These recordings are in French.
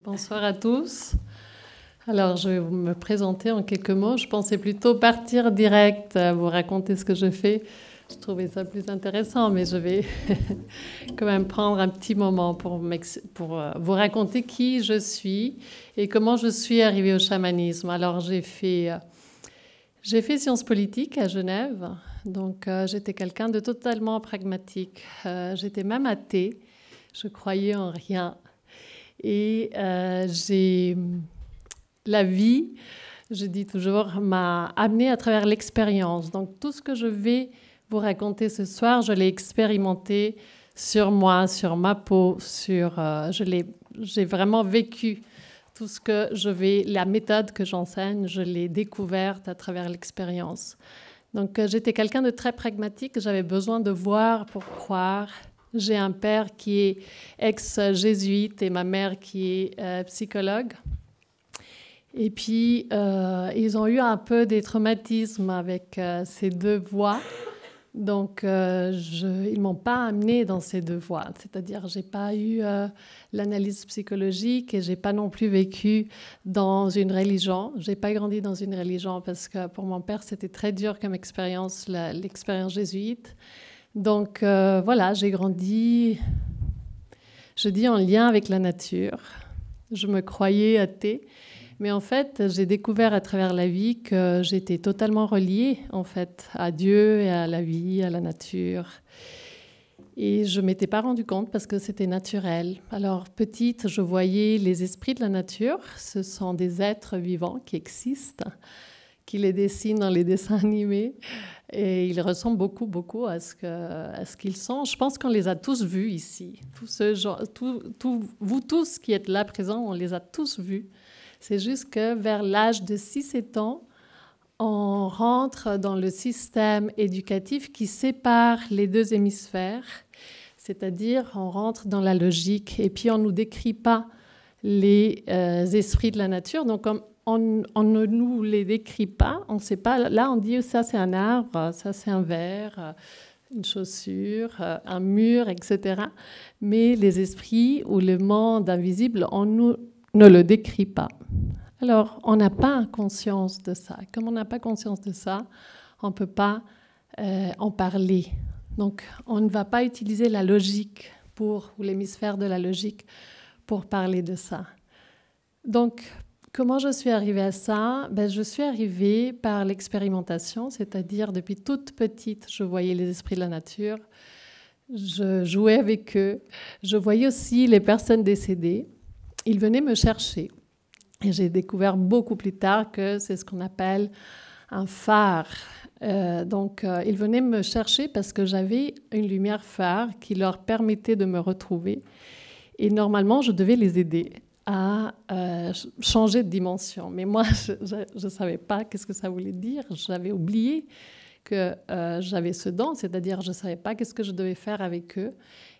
Bonsoir à tous. Alors, je vais me présenter en quelques mots. Je pensais plutôt partir direct, vous raconter ce que je fais. Je trouvais ça plus intéressant, mais je vais quand même prendre un petit moment pour vous raconter qui je suis et comment je suis arrivée au chamanisme. Alors, j'ai fait Sciences politiques à Genève, donc j'étais quelqu'un de totalement pragmatique. J'étais même athée, je croyais en rien. Et la vie, je dis toujours, m'a amenée à travers l'expérience. Donc tout ce que je vais vous raconter ce soir, je l'ai expérimenté sur moi, sur ma peau, j'ai vraiment vécu tout ce que la méthode que j'enseigne, je l'ai découverte à travers l'expérience. Donc j'étais quelqu'un de très pragmatique, j'avais besoin de voir pour croire. J'ai un père qui est ex-jésuite et ma mère qui est psychologue. Et puis, ils ont eu un peu des traumatismes avec ces deux voies. Donc, ils ne m'ont pas amenée dans ces deux voies. C'est-à-dire, je n'ai pas eu l'analyse psychologique et je n'ai pas non plus vécu dans une religion. Je n'ai pas grandi dans une religion parce que pour mon père, c'était très dur comme expérience, l'expérience jésuite. Donc, voilà, j'ai grandi, je dis, en lien avec la nature. Je me croyais athée. Mais en fait, j'ai découvert à travers la vie que j'étais totalement reliée en fait, à Dieu et à la vie, à la nature. Et je ne m'étais pas rendu compte parce que c'était naturel. Alors, petite, je voyais les esprits de la nature. Ce sont des êtres vivants qui existent, qui les dessinent dans les dessins animés. Et ils ressemblent beaucoup, beaucoup à ce qu'ils sont. Je pense qu'on les a tous vus ici. Vous tous qui êtes là présents, on les a tous vus. C'est juste que vers l'âge de 6-7 ans, on rentre dans le système éducatif qui sépare les deux hémisphères, c'est-à-dire on rentre dans la logique et puis on ne nous décrit pas les esprits de la nature. Donc on ne nous les décrit pas, on ne sait pas. Là on dit ça c'est un arbre, ça c'est un verre, une chaussure, un mur, etc. Mais les esprits ou le monde invisible, on ne le décrit pas. Alors, on n'a pas conscience de ça. Comme on n'a pas conscience de ça, on ne peut pas en parler. Donc, on ne va pas utiliser la logique ou l'hémisphère de la logique pour parler de ça. Donc, comment je suis arrivée à ça ? Je suis arrivée par l'expérimentation, c'est-à-dire depuis toute petite, je voyais les esprits de la nature, je jouais avec eux, je voyais aussi les personnes décédées. Ils venaient me chercher. Et j'ai découvert beaucoup plus tard que c'est ce qu'on appelle un phare. Ils venaient me chercher parce que j'avais une lumière phare qui leur permettait de me retrouver. Et normalement, je devais les aider à changer de dimension. Mais moi, je ne savais pas qu'est-ce que ça voulait dire. J'avais oublié que j'avais ce don, c'est-à-dire je ne savais pas qu'est-ce que je devais faire avec eux.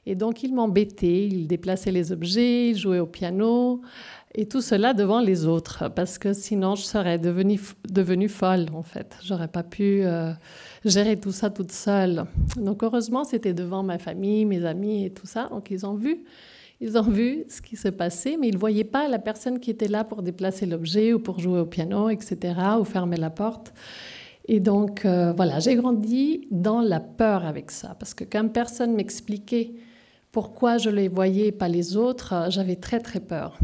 Et donc, ils m'embêtaient, ils déplaçaient les objets, ils jouaient au piano, et tout cela devant les autres, parce que sinon, je serais devenue folle, en fait. Je n'aurais pas pu gérer tout ça toute seule. Donc, heureusement, c'était devant ma famille, mes amis et tout ça. Donc, ils ont vu ce qui se passait, mais ils ne voyaient pas la personne qui était là pour déplacer l'objet ou pour jouer au piano, etc., ou fermer la porte. Et donc, voilà, j'ai grandi dans la peur avec ça, parce que quand personne m'expliquait pourquoi je les voyais et pas les autres, j'avais très, très peur.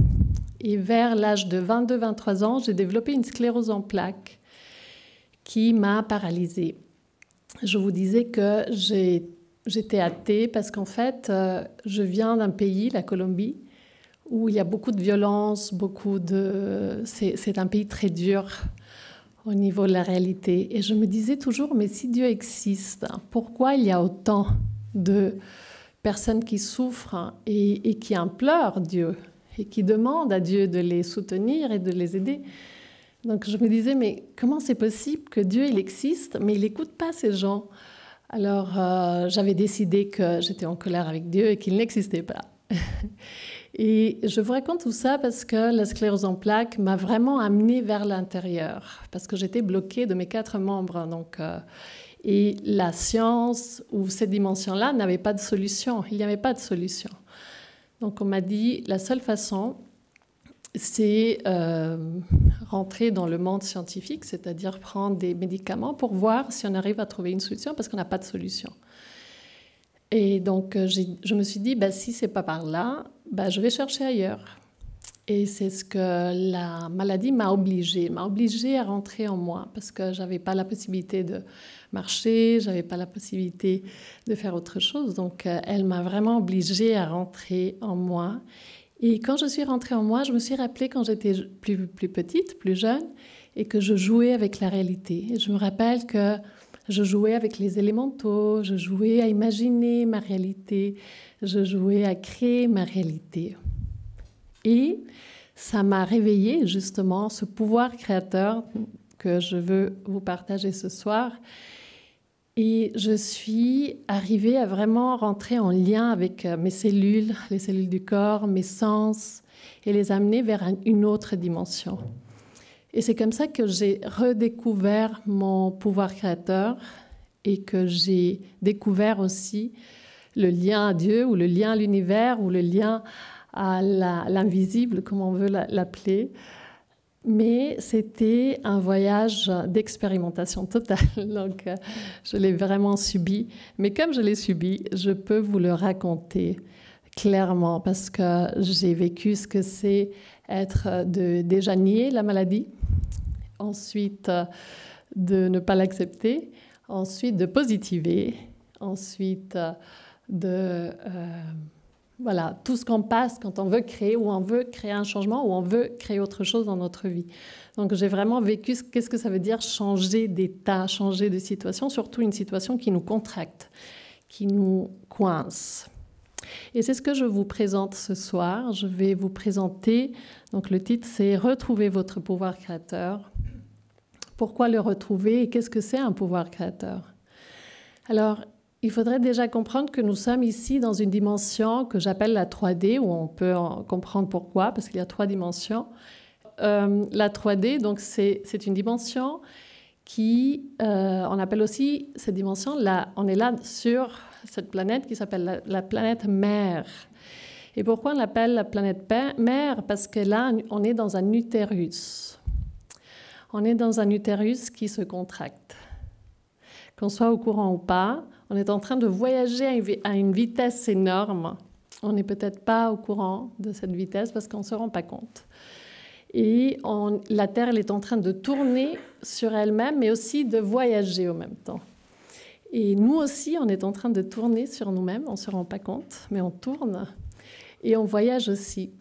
Et vers l'âge de 22-23 ans, j'ai développé une sclérose en plaques qui m'a paralysée. Je vous disais que j'étais athée parce qu'en fait, je viens d'un pays, la Colombie, où il y a beaucoup de violence, c'est un pays très dur au niveau de la réalité. Et je me disais toujours, mais si Dieu existe, pourquoi il y a autant de personnes qui souffrent et qui implorent Dieu et qui demandent à Dieu de les soutenir et de les aider? Donc je me disais, mais comment c'est possible que Dieu il existe, mais il n'écoute pas ces gens? Alors j'avais décidé que j'étais en colère avec Dieu et qu'il n'existait pas. Et je vous raconte tout ça parce que la sclérose en plaques m'a vraiment amenée vers l'intérieur, parce que j'étais bloquée de mes 4 membres. Donc, et la science ou cette dimension-là n'avait pas de solution. Il n'y avait pas de solution. Donc on m'a dit, la seule façon, c'est rentrer dans le monde scientifique, c'est-à-dire prendre des médicaments pour voir si on arrive à trouver une solution, parce qu'on n'a pas de solution. Et donc, je me suis dit, bah, si ce n'est pas par là, bah, je vais chercher ailleurs. Et c'est ce que la maladie m'a obligée à rentrer en moi, parce que je n'avais pas la possibilité de marcher, je n'avais pas la possibilité de faire autre chose. Donc, elle m'a vraiment obligée à rentrer en moi. Et quand je suis rentrée en moi, je me suis rappelée quand j'étais plus petite, plus jeune, et que je jouais avec la réalité. Et je me rappelle que je jouais avec les élémentaux, je jouais à imaginer ma réalité, je jouais à créer ma réalité. Et ça m'a réveillée justement ce pouvoir créateur que je veux vous partager ce soir. Et je suis arrivée à vraiment rentrer en lien avec mes cellules, les cellules du corps, mes sens, et les amener vers une autre dimension. Et c'est comme ça que j'ai redécouvert mon pouvoir créateur et que j'ai découvert aussi le lien à Dieu ou le lien à l'univers ou le lien à l'invisible, comme on veut l'appeler. Mais c'était un voyage d'expérimentation totale, donc je l'ai vraiment subi. Mais comme je l'ai subi, je peux vous le raconter clairement parce que j'ai vécu ce que c'est être de déjà nier la maladie, ensuite de ne pas l'accepter, ensuite de positiver, ensuite de... Voilà, tout ce qu'on passe quand on veut créer ou on veut créer un changement ou on veut créer autre chose dans notre vie. Donc j'ai vraiment vécu qu'est-ce que ça veut dire changer d'état, changer de situation, surtout une situation qui nous contracte, qui nous coince. Et c'est ce que je vous présente ce soir. Je vais vous présenter, donc le titre c'est « Retrouver votre pouvoir créateur ». Pourquoi le retrouver et qu'est-ce que c'est un pouvoir créateur? Alors, il faudrait déjà comprendre que nous sommes ici dans une dimension que j'appelle la 3D, où on peut comprendre pourquoi, parce qu'il y a 3 dimensions. La 3D, donc c'est une dimension qui, on appelle aussi cette dimension, on est là sur cette planète qui s'appelle la planète mère. Et pourquoi on l'appelle la planète mère? Parce que là, on est dans un utérus. On est dans un utérus qui se contracte. Qu'on soit au courant ou pas, on est en train de voyager à une vitesse énorme. On n'est peut-être pas au courant de cette vitesse parce qu'on ne se rend pas compte. Et la Terre, elle est en train de tourner sur elle-même, mais aussi de voyager en même temps. Et nous aussi, on est en train de tourner sur nous-mêmes. On ne se rend pas compte, mais on tourne. Et on voyage aussi.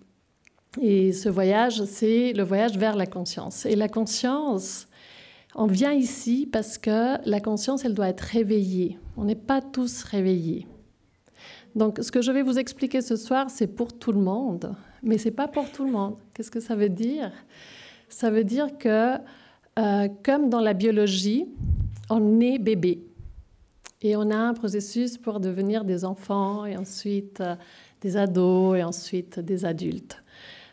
Et ce voyage, c'est le voyage vers la conscience. Et la conscience... On vient ici parce que la conscience, elle doit être réveillée. On n'est pas tous réveillés. Donc, ce que je vais vous expliquer ce soir, c'est pour tout le monde, mais ce n'est pas pour tout le monde. Qu'est-ce que ça veut dire? Ça veut dire que, comme dans la biologie, on est bébé. Et on a un processus pour devenir des enfants, et ensuite des ados, et ensuite des adultes.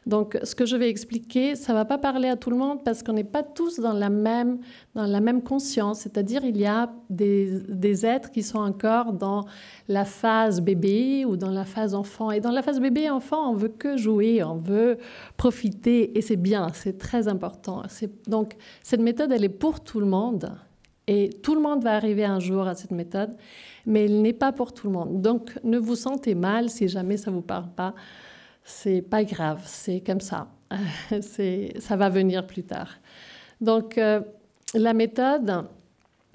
Donc, ce que je vais expliquer, ça ne va pas parler à tout le monde parce qu'on n'est pas tous dans la même conscience. C'est-à-dire, il y a des êtres qui sont encore dans la phase bébé ou dans la phase enfant. Et dans la phase bébé et enfant, on veut que jouer, on veut profiter. Et c'est bien, c'est très important. Donc, cette méthode, elle est pour tout le monde. Et tout le monde va arriver un jour à cette méthode, mais elle n'est pas pour tout le monde. Donc, ne vous sentez mal si jamais ça ne vous parle pas. C'est pas grave, c'est comme ça. Ça va venir plus tard. Donc, la méthode,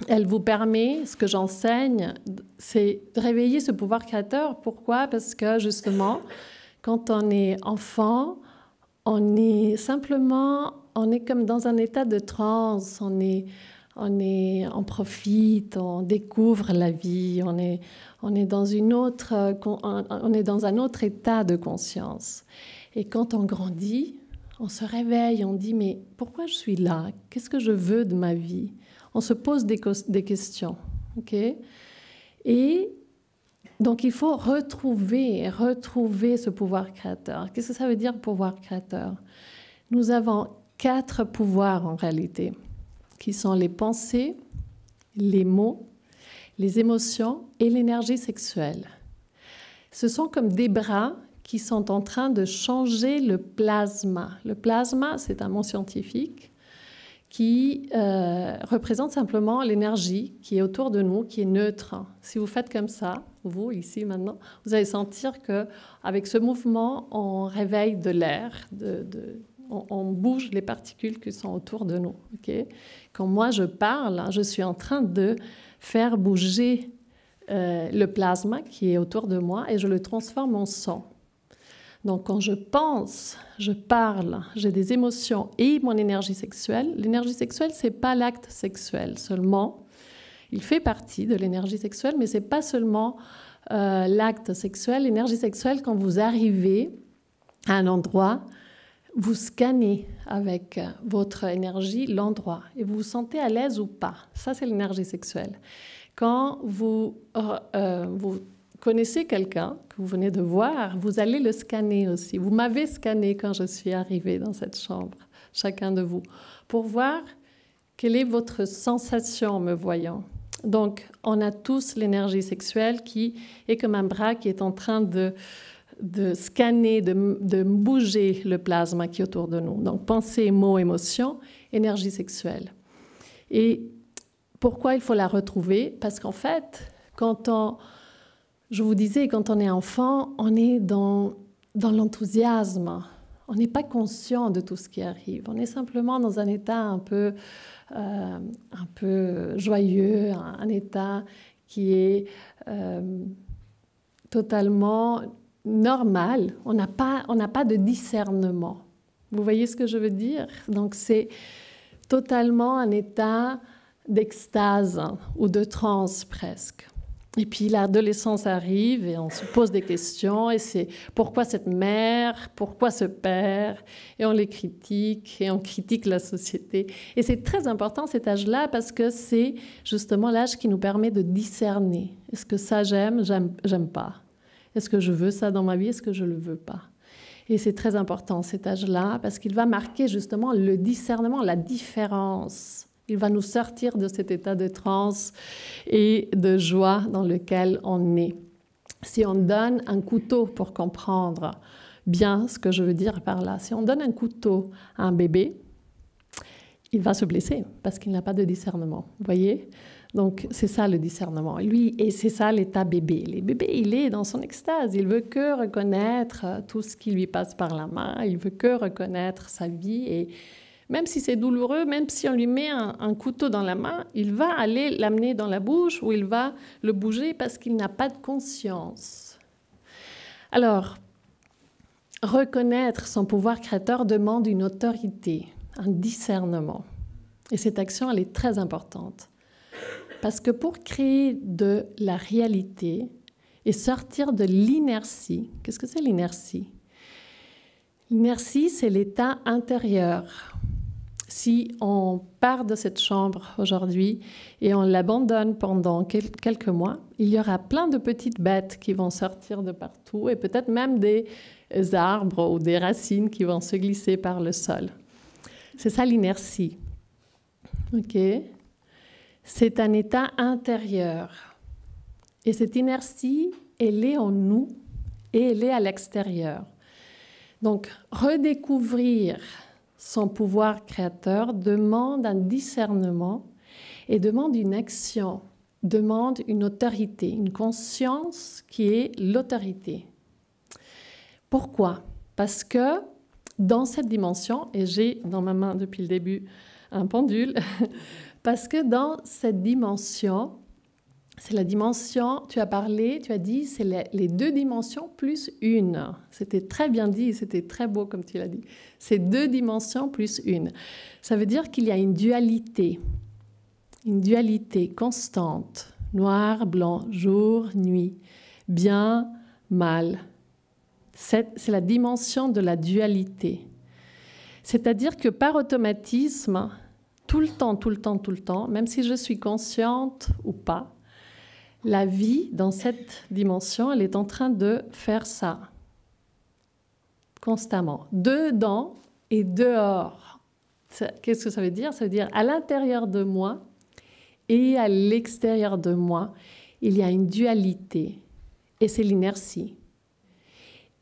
elle vous permet, ce que j'enseigne, c'est de réveiller ce pouvoir créateur. Pourquoi? Parce que justement, quand on est enfant, on est comme dans un état de transe, on profite, on découvre la vie, on est dans un autre état de conscience. Et quand on grandit, on se réveille, on dit mais pourquoi je suis là? Qu'est-ce que je veux de ma vie? On se pose des questions, ok? Et donc il faut retrouver ce pouvoir créateur. Qu'est-ce que ça veut dire pouvoir créateur? Nous avons 4 pouvoirs en réalité, qui sont les pensées, les mots, les émotions et l'énergie sexuelle. Ce sont comme des bras qui sont en train de changer le plasma. Le plasma, c'est un mot scientifique qui représente simplement l'énergie qui est autour de nous, qui est neutre. Si vous faites comme ça, vous, ici, maintenant, vous allez sentir qu'avec ce mouvement, on réveille de l'air, on bouge les particules qui sont autour de nous. Okay? Quand moi, je parle, je suis en train de faire bouger le plasma qui est autour de moi et je le transforme en son. Donc, quand je pense, je parle, j'ai des émotions et mon énergie sexuelle. L'énergie sexuelle, ce n'est pas l'acte sexuel seulement. Il fait partie de l'énergie sexuelle, mais ce n'est pas seulement l'acte sexuel. L'énergie sexuelle, quand vous arrivez à un endroit, vous scannez avec votre énergie l'endroit et vous vous sentez à l'aise ou pas. Ça, c'est l'énergie sexuelle. Quand vous connaissez quelqu'un que vous venez de voir, vous allez le scanner aussi. Vous m'avez scanné quand je suis arrivée dans cette chambre, chacun de vous, pour voir quelle est votre sensation en me voyant. Donc, on a tous l'énergie sexuelle qui est comme un bras qui est en train de scanner, de bouger le plasma qui est autour de nous. Donc, pensée, mots, émotions, énergie sexuelle. Et pourquoi il faut la retrouver? Parce qu'en fait, je vous disais, quand on est enfant, on est dans l'enthousiasme. On n'est pas conscient de tout ce qui arrive. On est simplement dans un état un peu joyeux, un état qui est totalement normal. On n'a pas de discernement. Vous voyez ce que je veux dire? Donc, c'est totalement un état d'extase ou de transe presque. Et puis l'adolescence arrive et on se pose des questions et c'est pourquoi cette mère, pourquoi ce père, et on les critique et on critique la société. Et c'est très important cet âge-là parce que c'est justement l'âge qui nous permet de discerner. Est-ce que ça j'aime pas? Est-ce que je veux ça dans ma vie? Est-ce que je le veux pas? Et c'est très important cet âge-là parce qu'il va marquer justement le discernement, la différence. Il va nous sortir de cet état de transe et de joie dans lequel on est. Si on donne un couteau pour comprendre bien ce que je veux dire par là, si on donne un couteau à un bébé, il va se blesser parce qu'il n'a pas de discernement. Vous voyez? Donc, c'est ça le discernement. Lui, et c'est ça l'état bébé. Le bébé, il est dans son extase. Il veut que reconnaître tout ce qui lui passe par la main. Il veut que reconnaître sa vie et même si c'est douloureux, même si on lui met un couteau dans la main, il va aller l'amener dans la bouche ou il va le bouger parce qu'il n'a pas de conscience. Alors, reconnaître son pouvoir créateur demande une autorité, un discernement. Et cette action, elle est très importante. Parce que pour créer de la réalité et sortir de l'inertie, qu'est-ce que c'est l'inertie? L'inertie, c'est l'état intérieur. Si on part de cette chambre aujourd'hui et on l'abandonne pendant quelques mois, il y aura plein de petites bêtes qui vont sortir de partout et peut-être même des arbres ou des racines qui vont se glisser par le sol. C'est ça l'inertie. Ok? C'est un état intérieur. Et cette inertie, elle est en nous et elle est à l'extérieur. Donc, redécouvrir son pouvoir créateur demande un discernement et demande une action, demande une autorité, une conscience qui est l'autorité. Pourquoi? Parce que dans cette dimension, et j'ai dans ma main depuis le début un pendule, parce que dans cette dimension, c'est la dimension, tu as parlé, tu as dit, c'est les deux dimensions plus une. C'était très bien dit, c'était très beau comme tu l'as dit. C'est deux dimensions plus une. Ça veut dire qu'il y a une dualité constante, noir, blanc, jour, nuit, bien, mal. C'est la dimension de la dualité. C'est-à-dire que par automatisme, tout le temps, même si je suis consciente ou pas, la vie, dans cette dimension, elle est en train de faire ça, constamment. Dedans et dehors. Qu'est-ce que ça veut dire? Ça veut dire à l'intérieur de moi et à l'extérieur de moi, il y a une dualité. Et c'est l'inertie.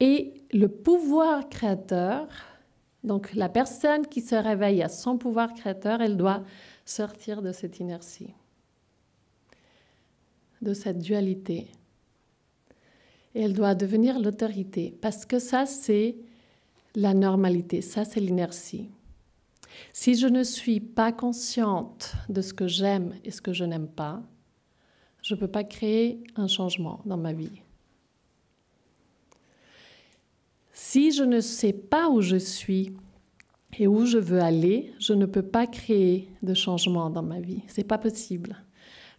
Et le pouvoir créateur, donc la personne qui se réveille à son pouvoir créateur, elle doit sortir de cette inertie, de cette dualité. Et elle doit devenir l'autorité, parce que ça, c'est la normalité, ça, c'est l'inertie. Si je ne suis pas consciente de ce que j'aime et ce que je n'aime pas, je ne peux pas créer un changement dans ma vie. Si je ne sais pas où je suis et où je veux aller, je ne peux pas créer de changement dans ma vie. Ce n'est pas possible.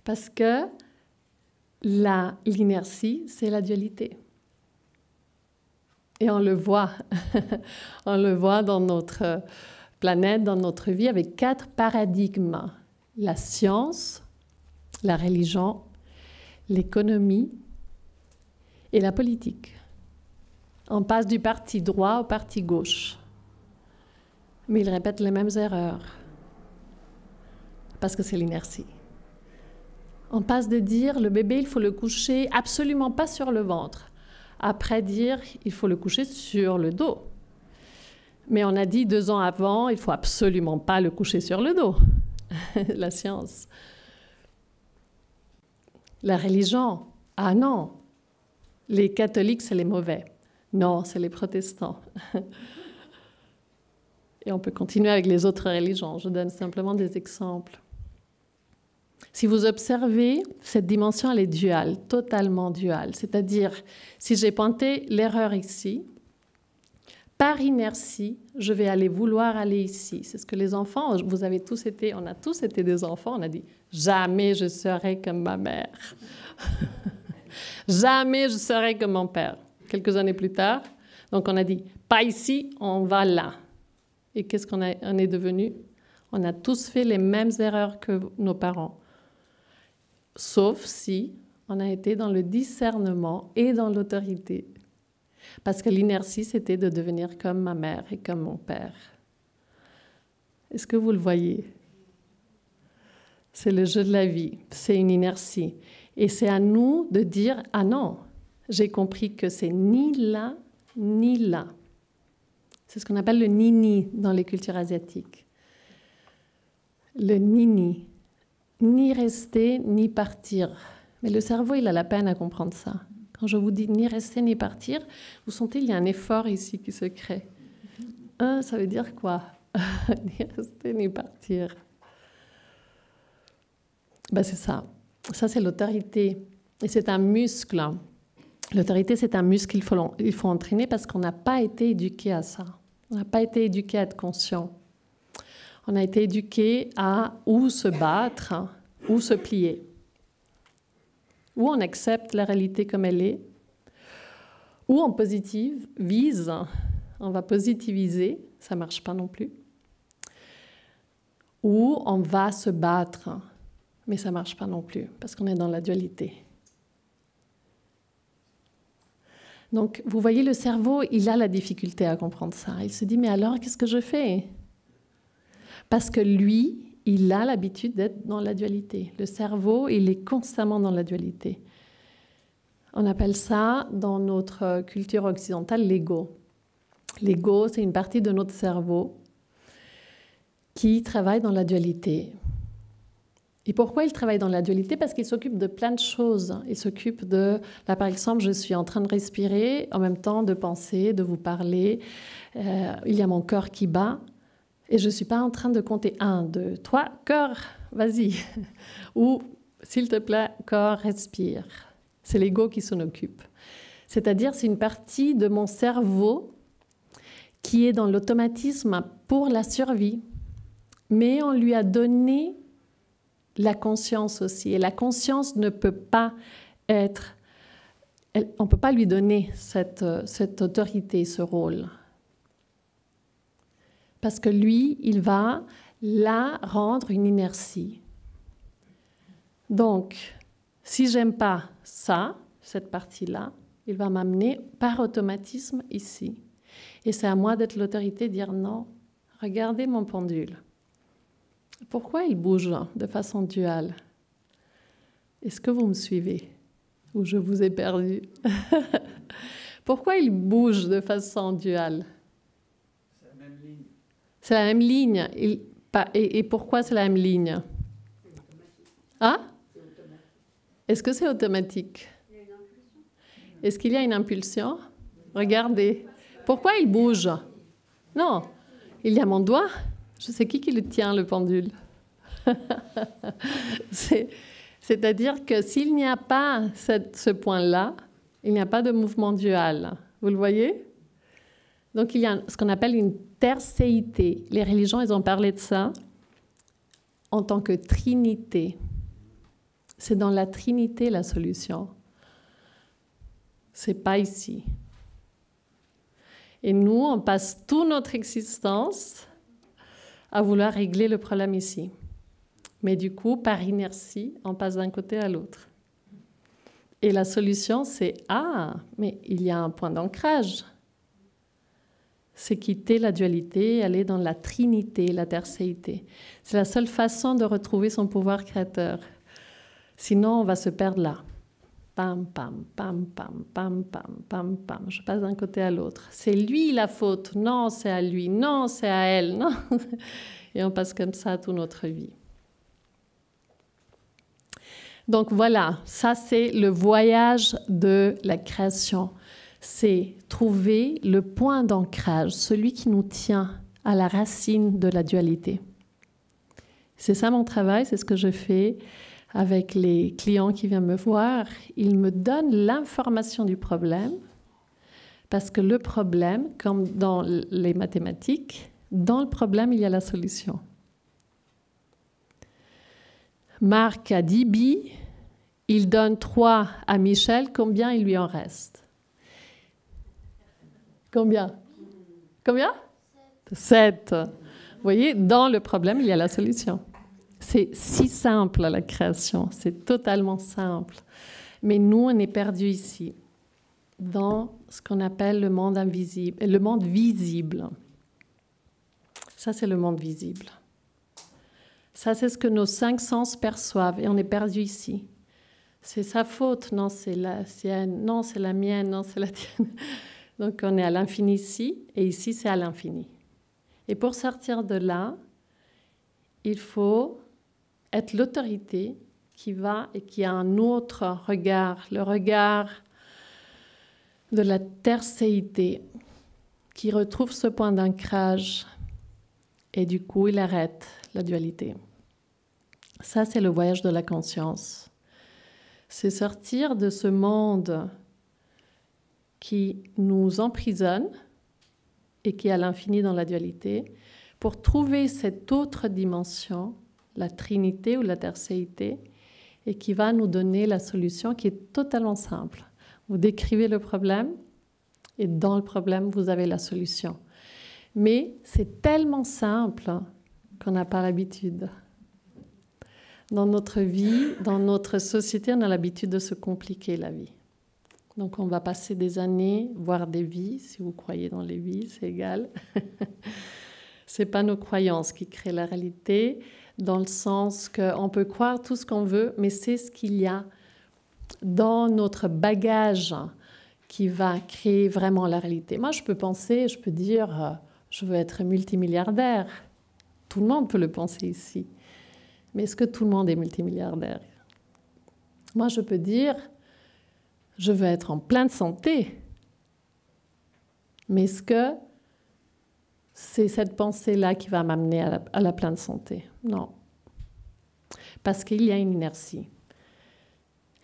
Parce que l'inertie, c'est la dualité. Et on le voit. On le voit dans notre planète, dans notre vie, avec 4 paradigmes. La science, la religion, l'économie et la politique. On passe du parti droit au parti gauche. Mais ils répètent les mêmes erreurs. Parce que c'est l'inertie. On passe de dire le bébé, il faut le coucher absolument pas sur le ventre. Après dire, il faut le coucher sur le dos. Mais on a dit 2 ans avant, il faut absolument pas le coucher sur le dos. La science. La religion, ah non, les catholiques, c'est les mauvais. Non, c'est les protestants. Et on peut continuer avec les autres religions. Je donne simplement des exemples. Si vous observez, cette dimension, elle est duale, totalement duale. C'est-à-dire, si j'ai pointé l'erreur ici, par inertie, je vais aller vouloir aller ici. C'est ce que les enfants, vous avez tous été, on a tous été des enfants, on a dit « Jamais je serai comme ma mère. Jamais je serai comme mon père. » Quelques années plus tard, donc on a dit « Pas ici, on va là. » Et qu'est-ce qu'on est devenu? On a tous fait les mêmes erreurs que nos parents. Sauf si on a été dans le discernement et dans l'autorité. Parce que l'inertie, c'était de devenir comme ma mère et comme mon père. Est-ce que vous le voyez? C'est le jeu de la vie, c'est une inertie. Et c'est à nous de dire « Ah non, j'ai compris que c'est ni là, ni là. » C'est ce qu'on appelle le ni-ni dans les cultures asiatiques. Le ni-ni. Ni rester, ni partir. Mais le cerveau, il a la peine à comprendre ça. Quand je vous dis ni rester, ni partir, vous sentez qu'il y a un effort ici qui se crée. Ça veut dire quoi? Ni rester, ni partir. Ben, c'est ça. Ça, c'est l'autorité. Et c'est un muscle. L'autorité, c'est un muscle qu'il faut entraîner parce qu'on n'a pas été éduqué à ça. On n'a pas été éduqué à être conscient. On a été éduqué à ou se battre, ou se plier. Ou on accepte la réalité comme elle est, ou on positivise, on va positiviser, ça ne marche pas non plus. Ou on va se battre, mais ça ne marche pas non plus, parce qu'on est dans la dualité. Donc, vous voyez, le cerveau, il a la difficulté à comprendre ça. Il se dit, mais alors, qu'est-ce que je fais? Parce que lui, il a l'habitude d'être dans la dualité. Le cerveau, il est constamment dans la dualité. On appelle ça, dans notre culture occidentale, l'ego. L'ego, c'est une partie de notre cerveau qui travaille dans la dualité. Et pourquoi il travaille dans la dualité? Parce qu'il s'occupe de plein de choses. Il s'occupe de... Là, par exemple, je suis en train de respirer, en même temps de penser, de vous parler. Il y a mon corps qui bat. Et je ne suis pas en train de compter 1, 2, 3, corps, vas-y. Ou, s'il te plaît, corps, respire. C'est l'ego qui s'en occupe. C'est-à-dire, c'est une partie de mon cerveau qui est dans l'automatisme pour la survie. Mais on lui a donné la conscience aussi. Et la conscience ne peut pas être... on ne peut pas lui donner cette autorité, ce rôle. Parce que lui, il va la rendre une inertie. Donc, si j'aime pas ça, cette partie-là, il va m'amener par automatisme ici. Et c'est à moi d'être l'autorité, de dire non, regardez mon pendule. Pourquoi il bouge de façon duale? Est-ce que vous me suivez? Ou je vous ai perdu? Pourquoi il bouge de façon duale? C'est la même ligne. C'est la même ligne. Et pourquoi c'est la même ligne? Ah? Est-ce que c'est automatique? Est-ce qu'il y a une impulsion? Regardez. Pourquoi il bouge? Non. Il y a mon doigt. Je sais qui le tient, le pendule. C'est-à-dire que s'il n'y a pas ce point-là, il n'y a pas de mouvement dual. Vous le voyez? Donc il y a ce qu'on appelle une tercéité. Les religions, elles ont parlé de ça en tant que trinité. C'est dans la trinité la solution. C'est pas ici. Et nous, on passe toute notre existence à vouloir régler le problème ici. Mais du coup, par inertie, on passe d'un côté à l'autre. Et la solution, c'est « Ah, mais il y a un point d'ancrage ». C'est quitter la dualité et aller dans la trinité, la tercéité. C'est la seule façon de retrouver son pouvoir créateur. Sinon, on va se perdre là. Pam, pam, pam, pam, pam, pam, pam, pam. Je passe d'un côté à l'autre. C'est lui la faute. Non, c'est à lui. Non, c'est à elle. Non. Et on passe comme ça toute notre vie. Donc voilà, ça c'est le voyage de la création. C'est trouver le point d'ancrage, celui qui nous tient à la racine de la dualité. C'est ça mon travail, c'est ce que je fais avec les clients qui viennent me voir. Ils me donnent l'information du problème, parce que le problème, comme dans les mathématiques, dans le problème, il y a la solution. Marc a 10 billes, il donne 3 à Michel, combien il lui en reste? Combien? Combien? 7. Vous voyez, dans le problème, il y a la solution. C'est si simple, la création, c'est totalement simple. Mais nous, on est perdus ici, dans ce qu'on appelle le monde invisible, le monde visible. Ça, c'est le monde visible. Ça, c'est ce que nos 5 sens perçoivent, et on est perdu ici. C'est sa faute, non, c'est la sienne, non, c'est la mienne, non, c'est la tienne. Donc, on est à l'infini ici, et ici, c'est à l'infini. Et pour sortir de là, il faut être l'autorité qui va et qui a un autre regard, le regard de la tercéité, qui retrouve ce point d'ancrage, et du coup, il arrête la dualité. Ça, c'est le voyage de la conscience. C'est sortir de ce monde qui nous emprisonne et qui est à l'infini dans la dualité pour trouver cette autre dimension, la trinité ou la tercéité, et qui va nous donner la solution qui est totalement simple. Vous décrivez le problème et dans le problème, vous avez la solution. Mais c'est tellement simple qu'on n'a pas l'habitude. Dans notre vie, dans notre société, on a l'habitude de se compliquer la vie. Donc on va passer des années, voire des vies, si vous croyez dans les vies, c'est égal. Ce n'est pas nos croyances qui créent la réalité, dans le sens qu'on peut croire tout ce qu'on veut, mais c'est ce qu'il y a dans notre bagage qui va créer vraiment la réalité. Moi, je peux penser, je peux dire, je veux être multimilliardaire. Tout le monde peut le penser ici. Mais est-ce que tout le monde est multimilliardaire? Moi, je peux dire, je veux être en pleine santé. Mais est-ce que c'est cette pensée-là qui va m'amener à la pleine santé? Non. Parce qu'il y a une inertie.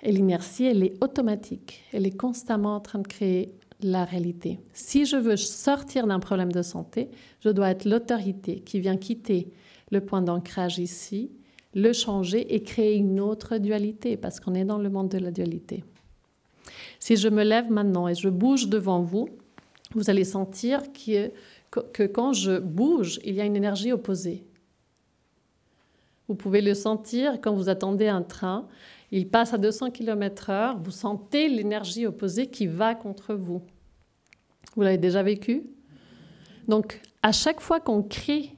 Et l'inertie, elle est automatique. Elle est constamment en train de créer la réalité. Si je veux sortir d'un problème de santé, je dois être l'autorité qui vient quitter le point d'ancrage ici, le changer et créer une autre dualité, parce qu'on est dans le monde de la dualité. Si je me lève maintenant et je bouge devant vous, vous allez sentir que quand je bouge, il y a une énergie opposée. Vous pouvez le sentir quand vous attendez un train, il passe à 200 km/h, vous sentez l'énergie opposée qui va contre vous. Vous l'avez déjà vécu? Donc, à chaque fois qu'on crée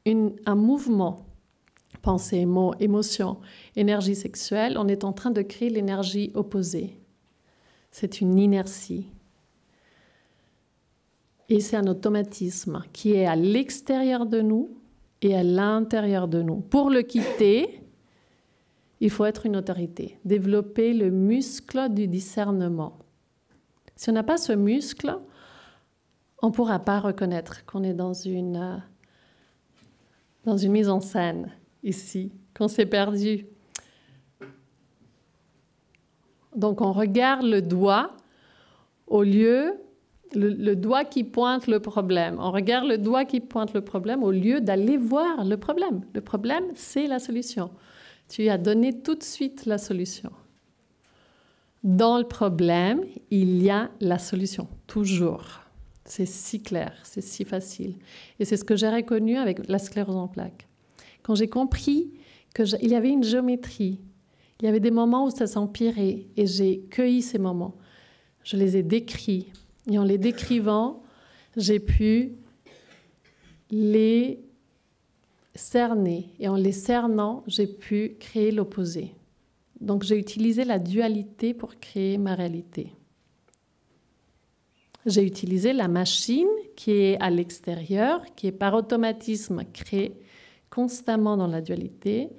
un mouvement, pensée, mot, émotion, énergie sexuelle, on est en train de créer l'énergie opposée. C'est une inertie. Et c'est un automatisme qui est à l'extérieur de nous et à l'intérieur de nous. Pour le quitter, il faut être une autorité, développer le muscle du discernement. Si on n'a pas ce muscle, on ne pourra pas reconnaître qu'on est dans une mise en scène ici, qu'on s'est perdu. Donc on regarde le doigt au lieu, le doigt qui pointe le problème. On regarde le doigt qui pointe le problème au lieu d'aller voir le problème. Le problème, c'est la solution. Tu as donné tout de suite la solution. Dans le problème, il y a la solution, toujours. C'est si clair, c'est si facile. Et c'est ce que j'ai reconnu avec la sclérose en plaques. Quand j'ai compris qu'il y avait une géométrie, il y avait des moments où ça s'empirait et j'ai cueilli ces moments. Je les ai décrits. Et en les décrivant, j'ai pu les cerner. Et en les cernant, j'ai pu créer l'opposé. Donc j'ai utilisé la dualité pour créer ma réalité. J'ai utilisé la machine qui est à l'extérieur, qui est par automatisme créée constamment dans la dualité,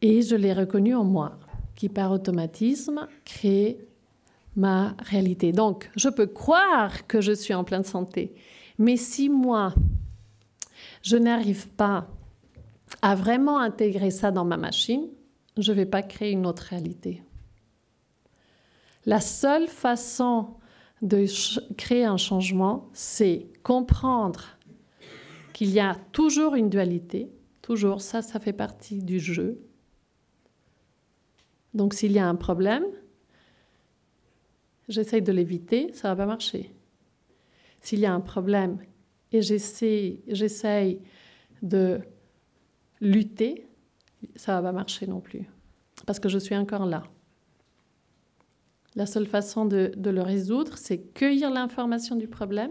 et je l'ai reconnue en moi, qui par automatisme crée ma réalité. Donc, je peux croire que je suis en pleine santé, mais si moi, je n'arrive pas à vraiment intégrer ça dans ma machine, je ne vais pas créer une autre réalité. La seule façon de créer un changement, c'est comprendre qu'il y a toujours une dualité, toujours, ça fait partie du jeu. Donc s'il y a un problème, j'essaye de l'éviter, ça ne va pas marcher. S'il y a un problème et j'essaye de lutter, ça ne va pas marcher non plus, parce que je suis encore là. La seule façon de le résoudre, c'est cueillir l'information du problème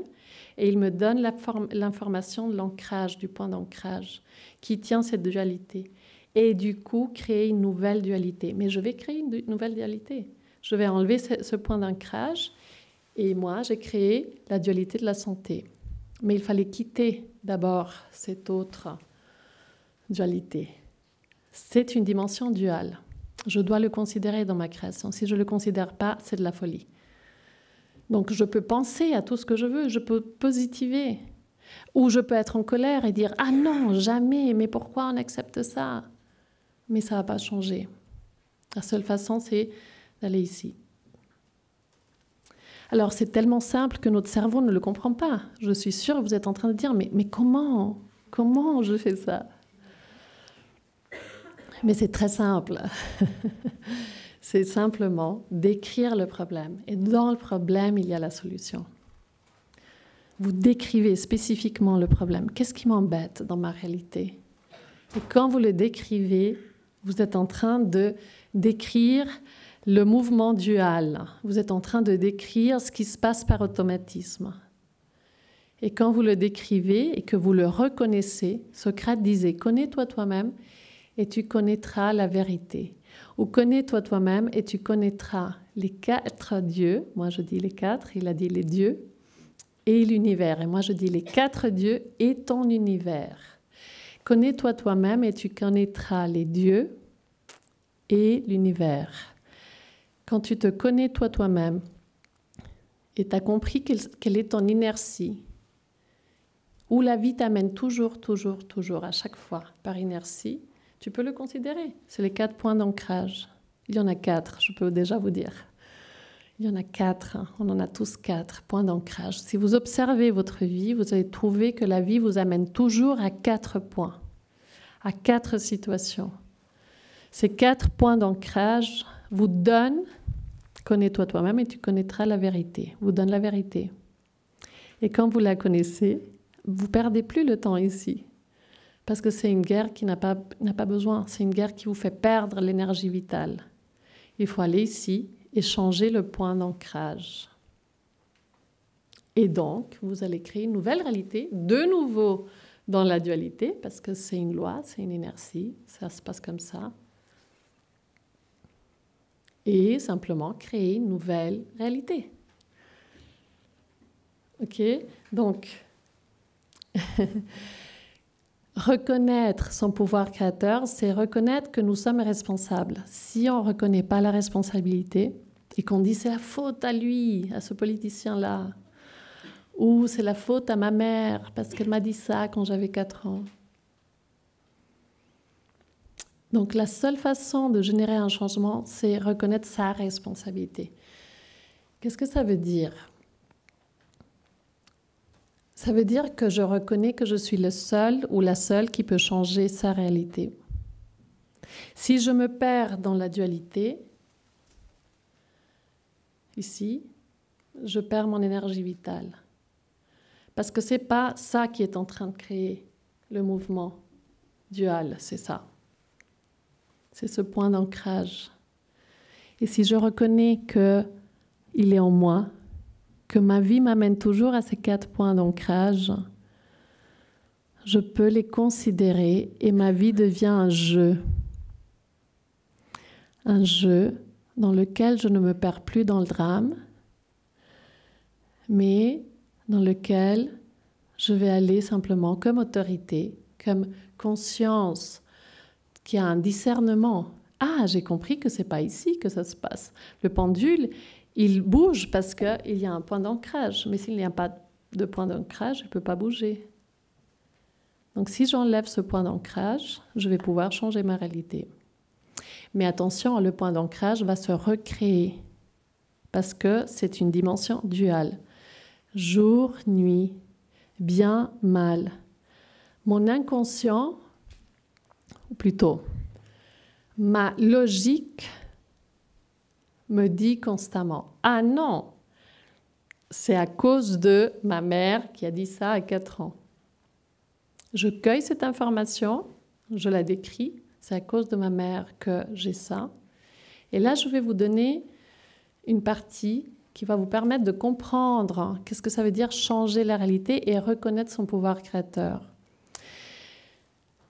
et il me donne l'information de l'ancrage, du point d'ancrage qui tient cette dualité. Et du coup, créer une nouvelle dualité. Mais je vais créer une nouvelle dualité. Je vais enlever ce point d'ancrage et moi, j'ai créé la dualité de la santé. Mais il fallait quitter d'abord cette autre dualité. C'est une dimension duale. Je dois le considérer dans ma création. Si je ne le considère pas, c'est de la folie. Donc je peux penser à tout ce que je veux, je peux positiver. Ou je peux être en colère et dire « Ah non, jamais, mais pourquoi on accepte ça ?» Mais ça ne va pas changer. La seule façon, c'est d'aller ici. Alors c'est tellement simple que notre cerveau ne le comprend pas. Je suis sûre que vous êtes en train de dire « Mais comment je fais ça ?» Mais c'est très simple. C'est simplement décrire le problème. Et dans le problème, il y a la solution. Vous décrivez spécifiquement le problème. Qu'est-ce qui m'embête dans ma réalité? Et quand vous le décrivez, vous êtes en train de décrire le mouvement dual. Vous êtes en train de décrire ce qui se passe par automatisme. Et quand vous le décrivez et que vous le reconnaissez, Socrate disait « Connais-toi toi-même et tu connaîtras la vérité ». Ou « Connais-toi toi-même et tu connaîtras les 4 dieux ». Moi, je dis les 4, il a dit les dieux et l'univers. Et moi, je dis les 4 dieux et ton univers. Connais-toi toi-même et tu connaîtras les dieux et l'univers. Quand tu te connais toi-même et tu as compris quelle est ton inertie, où la vie t'amène toujours, à chaque fois, par inertie, tu peux le considérer. C'est les 4 points d'ancrage. Il y en a 4, je peux déjà vous dire. Il y en a 4, on en a tous 4 points d'ancrage. Si vous observez votre vie, vous allez trouver que la vie vous amène toujours à 4 points, à 4 situations. Ces 4 points d'ancrage vous donnent, connais-toi toi-même et tu connaîtras la vérité, vous donnent la vérité. Et quand vous la connaissez, vous ne perdez plus le temps ici. Parce que c'est une guerre qui n'a pas besoin, c'est une guerre qui vous fait perdre l'énergie vitale. Il faut aller ici et changer le point d'ancrage. Et donc, vous allez créer une nouvelle réalité, de nouveau dans la dualité, parce que c'est une loi, c'est une inertie, ça se passe comme ça. Et simplement créer une nouvelle réalité. Ok, donc reconnaître son pouvoir créateur, c'est reconnaître que nous sommes responsables. Si on ne reconnaît pas la responsabilité et qu'on dit c'est la faute à lui, à ce politicien-là, ou c'est la faute à ma mère parce qu'elle m'a dit ça quand j'avais 4 ans. Donc la seule façon de générer un changement, c'est reconnaître sa responsabilité. Qu'est-ce que ça veut dire ? Ça veut dire que je reconnais que je suis le seul ou la seule qui peut changer sa réalité. Si je me perds dans la dualité, ici, je perds mon énergie vitale. Parce que ce n'est pas ça qui est en train de créer le mouvement dual, c'est ça. C'est ce point d'ancrage. Et si je reconnais qu'il est en moi, que ma vie m'amène toujours à ces 4 points d'ancrage, je peux les considérer et ma vie devient un jeu. Un jeu dans lequel je ne me perds plus dans le drame, mais dans lequel je vais aller simplement comme autorité, comme conscience, qui a un discernement. Ah, j'ai compris que ce n'est pas ici que ça se passe. Le pendule, il bouge parce qu'il y a un point d'ancrage. Mais s'il n'y a pas de point d'ancrage, il ne peut pas bouger. Donc si j'enlève ce point d'ancrage, je vais pouvoir changer ma réalité. Mais attention, le point d'ancrage va se recréer parce que c'est une dimension duale. Jour, nuit, bien, mal. Mon inconscient, ou plutôt, ma logique me dit constamment « Ah non, c'est à cause de ma mère qui a dit ça à 4 ans. » Je cueille cette information, je la décris, c'est à cause de ma mère que j'ai ça. Et là, je vais vous donner une partie qui va vous permettre de comprendre qu'est-ce que ça veut dire changer la réalité et reconnaître son pouvoir créateur.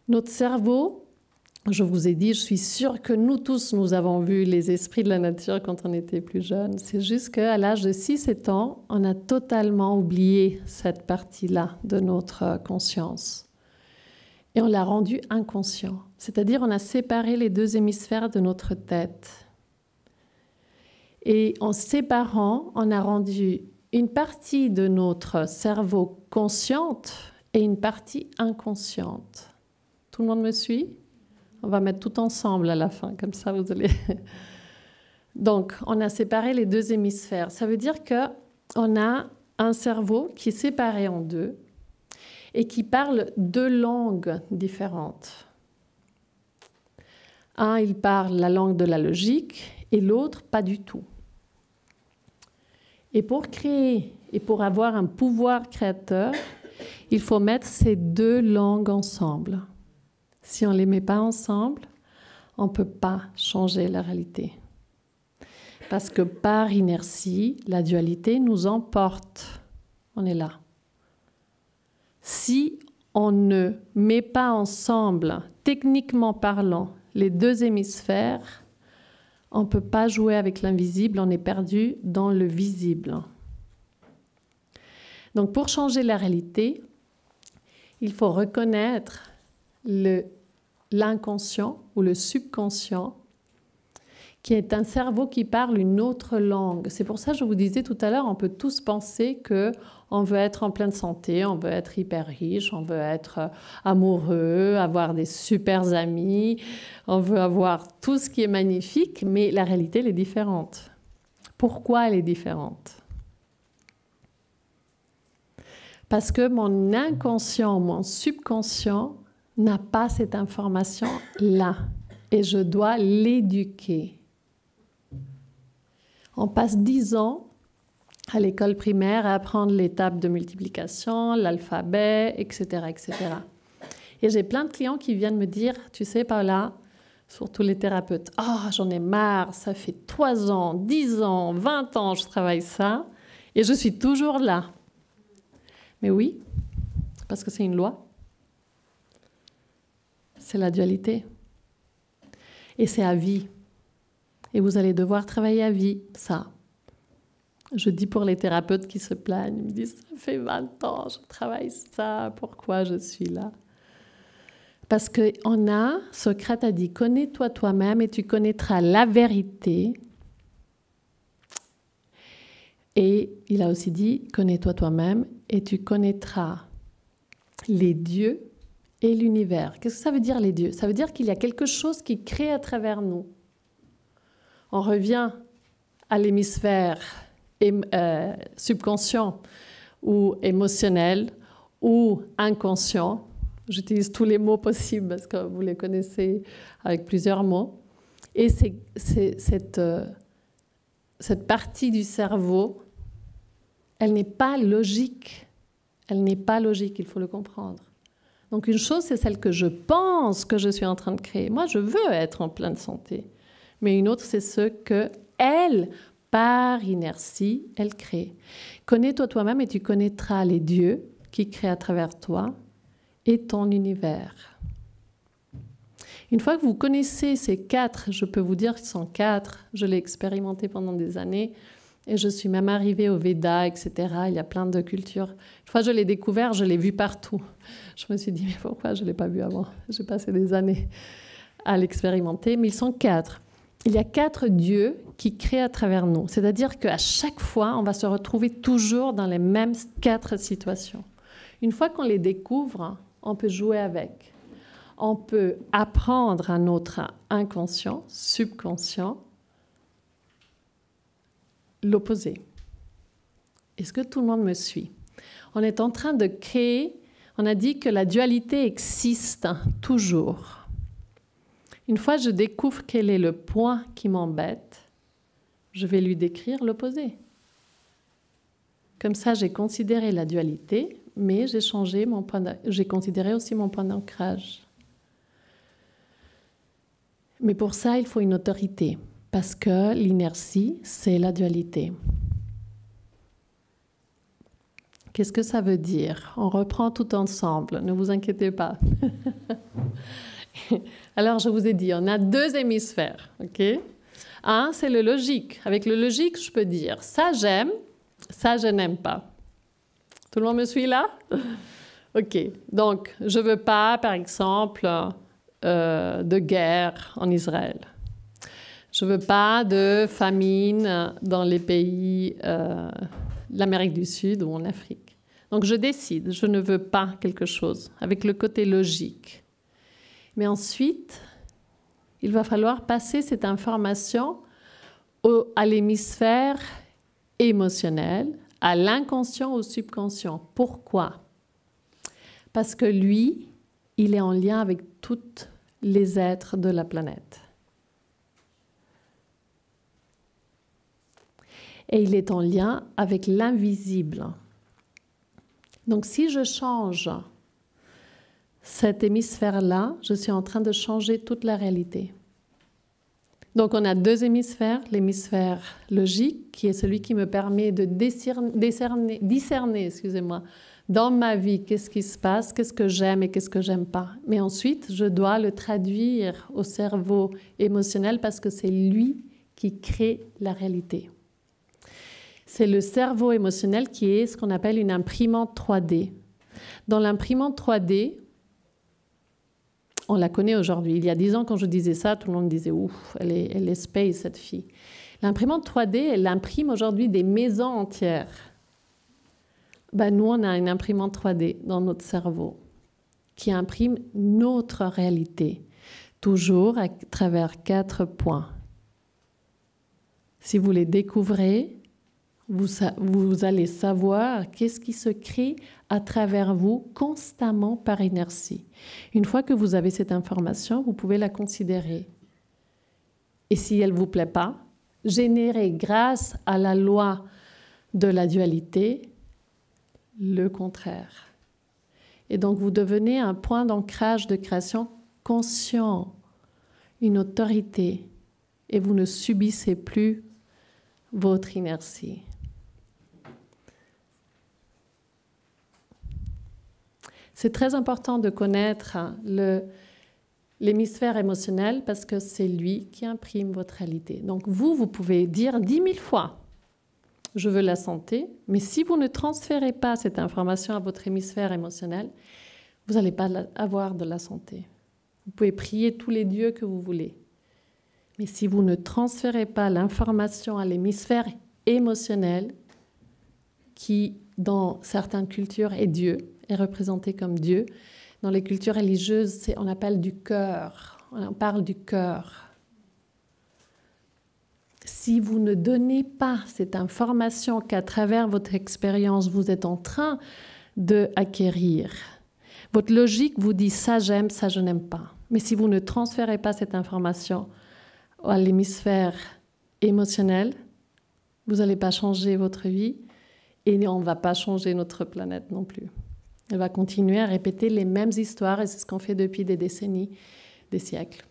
Notre cerveau, je vous ai dit, je suis sûre que nous tous, nous avons vu les esprits de la nature quand on était plus jeunes. C'est juste qu'à l'âge de 6-7 ans, on a totalement oublié cette partie-là de notre conscience. Et on l'a rendu inconscient. C'est-à-dire on a séparé les 2 hémisphères de notre tête. Et en séparant, on a rendu une partie de notre cerveau consciente et une partie inconsciente. Tout le monde me suit ? On va mettre tout ensemble à la fin, comme ça vous allez... Donc, on a séparé les 2 hémisphères. Ça veut dire qu'on a un cerveau qui est séparé en 2 et qui parle 2 langues différentes. Un, il parle la langue de la logique et l'autre, pas du tout. Et pour créer et pour avoir un pouvoir créateur, il faut mettre ces 2 langues ensemble. Si on ne les met pas ensemble, on ne peut pas changer la réalité. Parce que par inertie, la dualité nous emporte. On est là. Si on ne met pas ensemble, techniquement parlant, les 2 hémisphères, on ne peut pas jouer avec l'invisible, on est perdu dans le visible. Donc pour changer la réalité, il faut reconnaître l'inconscient ou le subconscient, qui est un cerveau qui parle une autre langue. C'est pour ça que je vous disais tout à l'heure, on peut tous penser qu'on veut être en pleine santé, on veut être hyper riche, on veut être amoureux, avoir des super amis, on veut avoir tout ce qui est magnifique, mais la réalité, elle est différente. Pourquoi elle est différente ? Parce que mon inconscient, mon subconscient n'a pas cette information-là et je dois l'éduquer. On passe 10 ans à l'école primaire à apprendre les tables de multiplication, l'alphabet, etc., etc. Et j'ai plein de clients qui viennent me dire, tu sais Paula, surtout les thérapeutes, « Oh, j'en ai marre, ça fait 3 ans, 10 ans, 20 ans, je travaille ça, et je suis toujours là. » Mais oui, parce que c'est une loi. C'est la dualité. Et c'est à vie. Et vous allez devoir travailler à vie, ça. Je dis pour les thérapeutes qui se plaignent, ils me disent, ça fait 20 ans, je travaille ça, pourquoi je suis là? Parce qu'on a, Socrate a dit, connais-toi toi-même et tu connaîtras la vérité. Et il a aussi dit, connais-toi toi-même et tu connaîtras les dieux et l'univers. Qu'est-ce que ça veut dire les dieux? Ça veut dire qu'il y a quelque chose qui crée à travers nous. On revient à l'hémisphère subconscient ou émotionnel ou inconscient. J'utilise tous les mots possibles parce que vous les connaissez avec plusieurs mots. Et c'est cette partie du cerveau, elle n'est pas logique. Elle n'est pas logique, il faut le comprendre. Donc une chose, c'est celle que je pense que je suis en train de créer. Moi, je veux être en pleine santé. Mais une autre, c'est ce que elle, par inertie, elle crée. Connais-toi toi-même et tu connaîtras les dieux qui créent à travers toi et ton univers. Une fois que vous connaissez ces 4, je peux vous dire qu'ils sont 4, je l'ai expérimenté pendant des années et je suis même arrivée au Veda, etc. Il y a plein de cultures. Une fois que je l'ai découvert, je l'ai vu partout. Je me suis dit, mais pourquoi je ne l'ai pas vu avant? J'ai passé des années à l'expérimenter, mais ils sont 4. Il y a 4 dieux qui créent à travers nous. C'est-à-dire qu'à chaque fois, on va se retrouver toujours dans les mêmes 4 situations. Une fois qu'on les découvre, on peut jouer avec. On peut apprendre à notre inconscient, subconscient, l'opposé. Est-ce que tout le monde me suit? On est en train de créer, on a dit que la dualité existe toujours. Une fois que je découvre quel est le point qui m'embête, je vais lui décrire l'opposé. Comme ça, j'ai considéré la dualité, mais j'ai considéré aussi mon point d'ancrage. Mais pour ça, il faut une autorité, parce que l'inertie, c'est la dualité. Qu'est-ce que ça veut dire? On reprend tout ensemble, ne vous inquiétez pas. Alors, je vous ai dit, on a 2 hémisphères, ok? Un, c'est le logique. Avec le logique, je peux dire, ça j'aime, ça je n'aime pas. Tout le monde me suit là? Ok, donc je ne veux pas, par exemple, de guerre en Israël. Je ne veux pas de famine dans les pays l'Amérique du Sud ou en Afrique. Donc je décide, je ne veux pas quelque chose, avec le côté logique. Mais ensuite, il va falloir passer cette information à l'hémisphère émotionnel, à l'inconscient, au subconscient. Pourquoi? Parce que lui, il est en lien avec tous les êtres de la planète. Et il est en lien avec l'invisible. Donc si je change cet hémisphère-là, je suis en train de changer toute la réalité. Donc on a 2 hémisphères, l'hémisphère logique, qui est celui qui me permet de discerner, dans ma vie, qu'est-ce qui se passe, qu'est-ce que j'aime et qu'est-ce que j'aime pas. Mais ensuite, je dois le traduire au cerveau émotionnel parce que c'est lui qui crée la réalité. C'est le cerveau émotionnel qui est ce qu'on appelle une imprimante 3D. Dans l'imprimante 3D, on la connaît aujourd'hui. Il y a 10 ans, quand je disais ça, tout le monde disait « Ouf, elle est space, cette fille ». L'imprimante 3D, elle imprime aujourd'hui des maisons entières. Ben, nous, on a une imprimante 3D dans notre cerveau qui imprime notre réalité, toujours à travers 4 points. Si vous les découvrez, vous allez savoir qu'est-ce qui se crée à travers vous constamment par inertie. Une fois que vous avez cette information, vous pouvez la considérer. Et si elle ne vous plaît pas, générez grâce à la loi de la dualité le contraire. Et donc vous devenez un point d'ancrage de création conscient, une autorité, et vous ne subissez plus votre inertie. C'est très important de connaître l'hémisphère émotionnel parce que c'est lui qui imprime votre réalité. Donc vous pouvez dire 10 000 fois je veux la santé, mais si vous ne transférez pas cette information à votre hémisphère émotionnel, vous n'allez pas avoir de la santé. Vous pouvez prier tous les dieux que vous voulez. Mais si vous ne transférez pas l'information à l'hémisphère émotionnel, qui, dans certaines cultures, est Dieu, est représenté comme Dieu, dans les cultures religieuses, on appelle du cœur, on parle du cœur. Si vous ne donnez pas cette information qu'à travers votre expérience, vous êtes en train d'acquérir, votre logique vous dit ça j'aime, ça je n'aime pas. Mais si vous ne transférez pas cette information à l'hémisphère émotionnel, vous n'allez pas changer votre vie et on ne va pas changer notre planète non plus. Elle va continuer à répéter les mêmes histoires et c'est ce qu'on fait depuis des décennies, des siècles.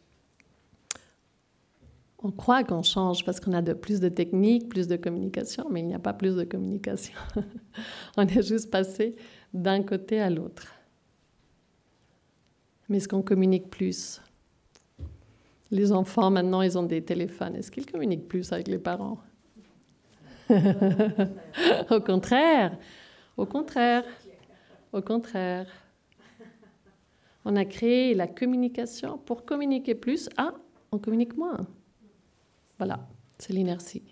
On croit qu'on change parce qu'on a plus de techniques, plus de communication, mais il n'y a pas plus de communication. On est juste passé d'un côté à l'autre. Mais est-ce qu'on communique plus? Les enfants, maintenant, ils ont des téléphones. Est-ce qu'ils communiquent plus avec les parents? Au contraire. Au contraire. Au contraire. On a créé la communication pour communiquer plus. Ah, on communique moins. Voilà, c'est l'inertie.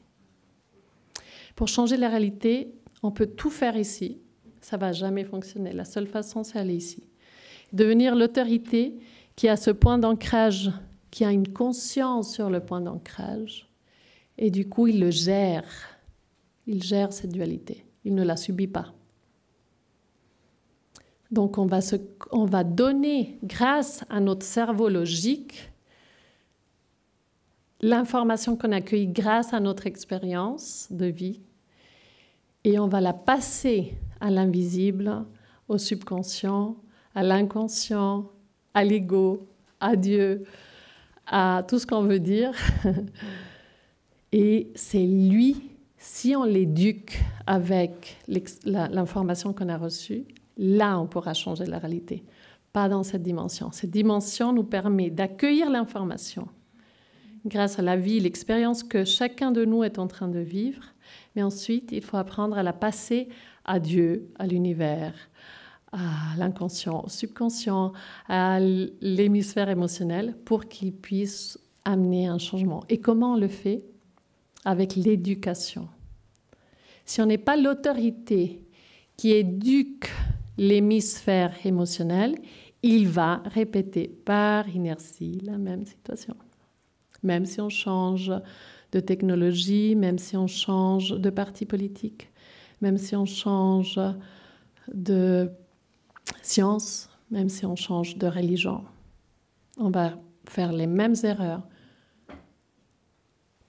Pour changer la réalité, on peut tout faire ici. Ça ne va jamais fonctionner. La seule façon, c'est aller ici. Devenir l'autorité qui a ce point d'ancrage, qui a une conscience sur le point d'ancrage. Et du coup, il le gère. Il gère cette dualité. Il ne la subit pas. Donc, on va donner, grâce à notre cerveau logique, l'information qu'on accueille grâce à notre expérience de vie et on va la passer à l'invisible, au subconscient, à l'inconscient, à l'ego, à Dieu, à tout ce qu'on veut dire. Et c'est lui, si on l'éduque avec l'information qu'on a reçue, là on pourra changer la réalité, pas dans cette dimension. Cette dimension nous permet d'accueillir l'information grâce à la vie, l'expérience que chacun de nous est en train de vivre. Mais ensuite, il faut apprendre à la passer à Dieu, à l'univers, à l'inconscient, au subconscient, à l'hémisphère émotionnel pour qu'il puisse amener un changement. Et comment on le fait? Avec l'éducation. Si on n'est pas l'autorité qui éduque l'hémisphère émotionnel, il va répéter par inertie la même situation. Même si on change de technologie, même si on change de parti politique, même si on change de science, même si on change de religion. On va faire les mêmes erreurs.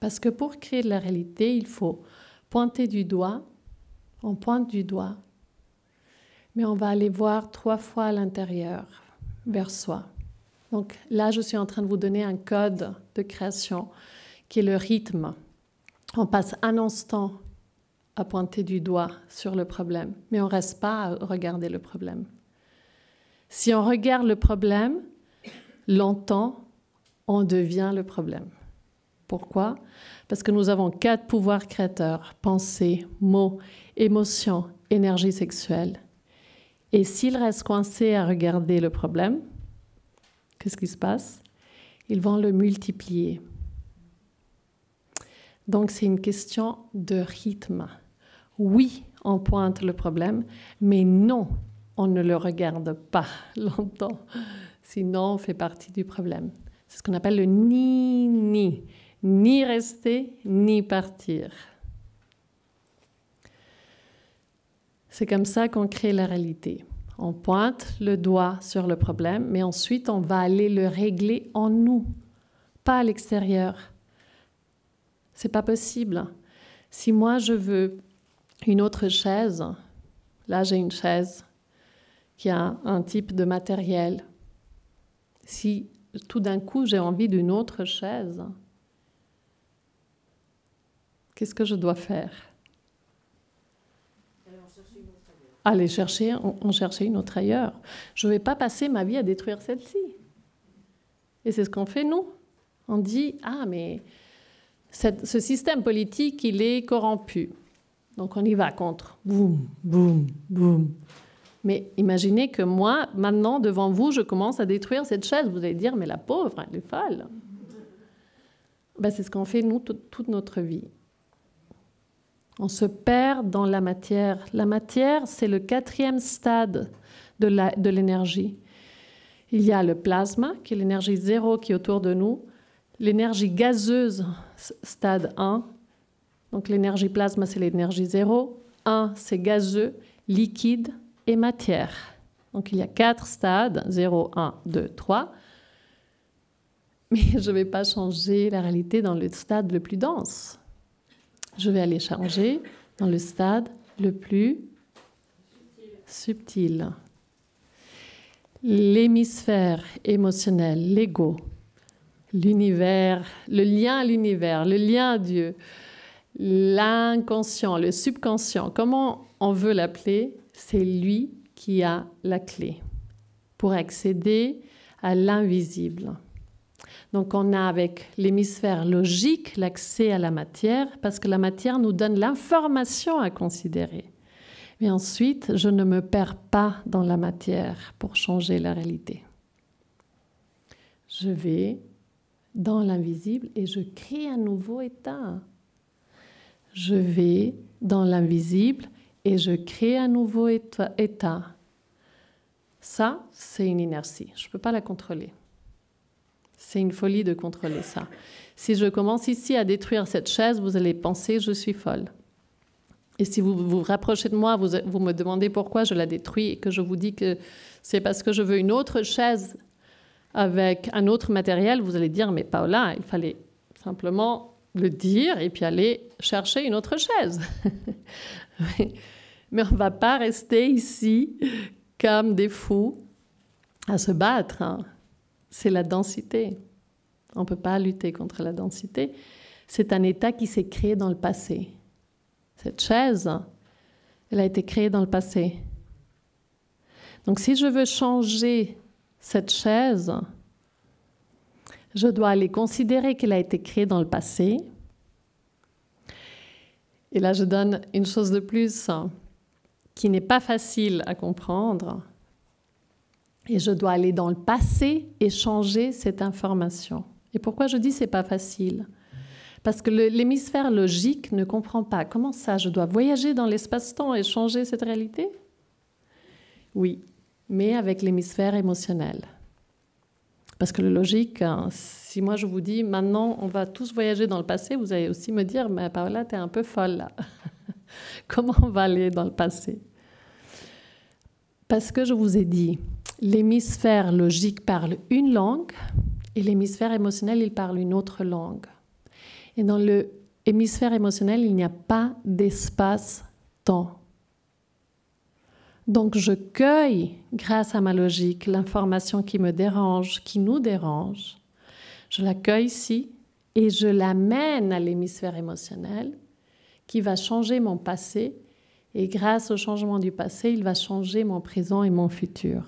Parce que pour créer de la réalité, il faut pointer du doigt, on pointe du doigt, mais on va aller voir 3 fois à l'intérieur, vers soi. Donc là, je suis en train de vous donner un code de création qui est le rythme. On passe un instant à pointer du doigt sur le problème, mais on ne reste pas à regarder le problème. Si on regarde le problème longtemps, on devient le problème. Pourquoi? Parce que nous avons 4 pouvoirs créateurs, pensée, mots, émotions, énergie sexuelle. Et s'ils restent coincés à regarder le problème, qu'est-ce qui se passe? Ils vont le multiplier. Donc, c'est une question de rythme. Oui, on pointe le problème, mais non, on ne le regarde pas longtemps. Sinon, on fait partie du problème. C'est ce qu'on appelle le ni-ni. Ni rester, ni partir. C'est comme ça qu'on crée la réalité. On pointe le doigt sur le problème, mais ensuite on va aller le régler en nous, pas à l'extérieur. C'est pas possible. Si moi je veux une autre chaise, là j'ai une chaise qui a un type de matériel. Si tout d'un coup j'ai envie d'une autre chaise, qu'est-ce que je dois faire? Aller chercher, en chercher une autre ailleurs. Je ne vais pas passer ma vie à détruire celle-ci. Et c'est ce qu'on fait, nous. On dit, ah, mais ce système politique, il est corrompu. Donc on y va contre. Boum, boum, boum. Mais imaginez que moi, maintenant, devant vous, je commence à détruire cette chaise. Vous allez dire, mais la pauvre, elle est folle. Ben, c'est ce qu'on fait, nous, toute notre vie. On se perd dans la matière. La matière, c'est le 4e stade de l'énergie. Il y a le plasma, qui est l'énergie 0 qui est autour de nous. L'énergie gazeuse, stade 1. Donc l'énergie plasma, c'est l'énergie 0. 1, c'est gazeux, liquide et matière. Donc il y a 4 stades, 0, 1, 2, 3. Mais je ne vais pas changer la réalité dans le stade le plus dense. Je vais aller changer dans le stade le plus subtil. L'hémisphère émotionnel, l'ego, l'univers, le lien à l'univers, le lien à Dieu, l'inconscient, le subconscient, comment on veut l'appeler, c'est lui qui a la clé pour accéder à l'invisible. Donc on a avec l'hémisphère logique l'accès à la matière parce que la matière nous donne l'information à considérer. Mais ensuite, je ne me perds pas dans la matière pour changer la réalité. Je vais dans l'invisible et je crée un nouveau état. Je vais dans l'invisible et je crée un nouveau état. Ça, c'est une inertie. Je ne peux pas la contrôler. C'est une folie de contrôler ça. Si je commence ici à détruire cette chaise, vous allez penser que je suis folle. Et si vous vous rapprochez de moi, vous me demandez pourquoi je la détruis et que je vous dis que c'est parce que je veux une autre chaise avec un autre matériel, vous allez dire, mais Paola, il fallait simplement le dire et puis aller chercher une autre chaise. Mais on ne va pas rester ici comme des fous à se battre. Hein. C'est la densité. On ne peut pas lutter contre la densité. C'est un état qui s'est créé dans le passé. Cette chaise, elle a été créée dans le passé. Donc si je veux changer cette chaise, je dois aller considérer qu'elle a été créée dans le passé. Et là, je donne une chose de plus qui n'est pas facile à comprendre. Et je dois aller dans le passé et changer cette information. Et pourquoi je dis que ce n'est pas facile ? Parce que l'hémisphère logique ne comprend pas. Comment ça, je dois voyager dans l'espace-temps et changer cette réalité ? Oui, mais avec l'hémisphère émotionnel. Parce que le logique, si moi je vous dis, maintenant on va tous voyager dans le passé, vous allez aussi me dire, mais Paola, tu es un peu folle là. Comment on va aller dans le passé ? Parce que je vous ai dit, l'hémisphère logique parle une langue et l'hémisphère émotionnel, il parle une autre langue. Et dans l'hémisphère émotionnel, il n'y a pas d'espace-temps. Donc je cueille, grâce à ma logique, l'information qui me dérange, qui nous dérange. Je la cueille ici et je l'amène à l'hémisphère émotionnel qui va changer mon passé. Et grâce au changement du passé, il va changer mon présent et mon futur.